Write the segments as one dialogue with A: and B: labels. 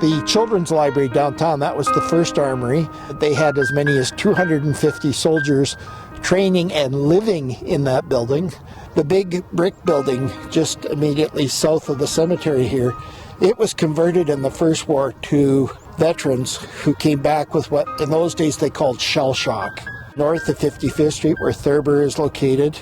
A: The children's library downtown, that was the first armory. They had as many as 250 soldiers training and living in that building. The big brick building just immediately south of the cemetery here, it was converted in the First War to veterans who came back with what in those days they called shell shock. North of 55th Street, where Thurber is located,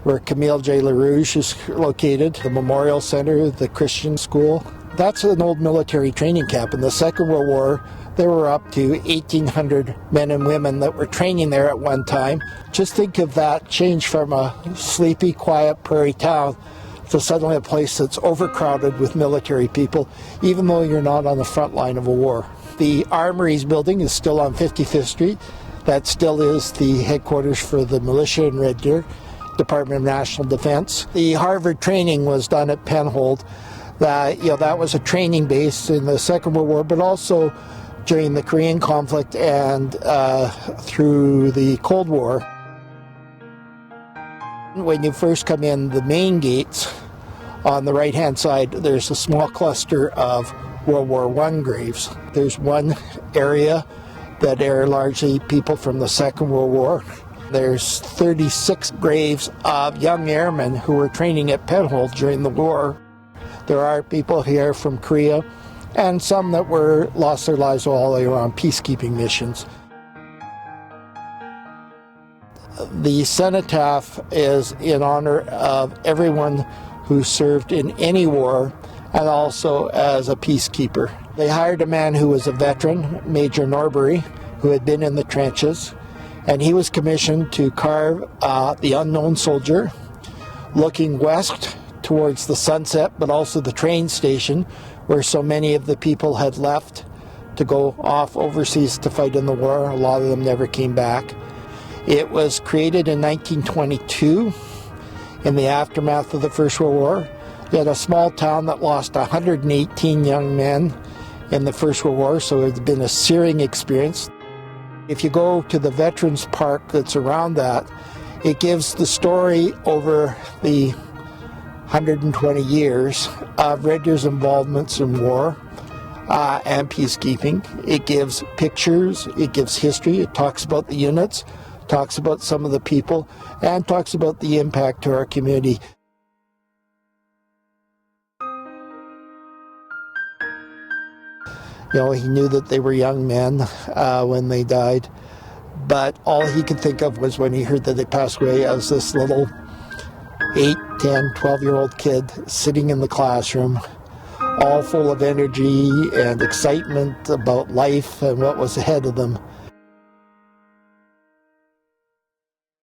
A: where Camille J. LaRouche is located, the Memorial Center, the Christian School. That's an old military training camp. In the Second World War, there were up to 1,800 men and women that were training there at one time. Just think of that change from a sleepy, quiet prairie town to suddenly a place that's overcrowded with military people, even though you're not on the front line of a war. The Armories building is still on 55th Street. That still is the headquarters for the militia in Red Deer, Department of National Defense. The Harvard training was done at Penhold. That was a training base in the Second World War, but also during the Korean conflict and through the Cold War. When you first come in the main gates, on the right-hand side, there's a small cluster of World War I graves. There's one area that are largely people from the Second World War. There's 36 graves of young airmen who were training at Penhold during the war. There are people here from Korea and some that lost their lives while they were on peacekeeping missions. The cenotaph is in honor of everyone who served in any war and also as a peacekeeper. They hired a man who was a veteran, Major Norbury, who had been in the trenches, and he was commissioned to carve the unknown soldier looking west towards the sunset, but also the train station where so many of the people had left to go off overseas to fight in the war. A lot of them never came back. It was created in 1922 in the aftermath of the First World War. You had a small town that lost 118 young men in the First World War, so it's been a searing experience. If you go to the Veterans Park that's around that, it gives the story over the 120 years of Red Deer's involvements in war and peacekeeping. It gives pictures, it gives history, it talks about the units, talks about some of the people, and talks about the impact to our community. He knew that they were young men when they died, but all he could think of was when he heard that they passed away as this little 8, 10, 12-year-old kid sitting in the classroom, all full of energy and excitement about life and what was ahead of them.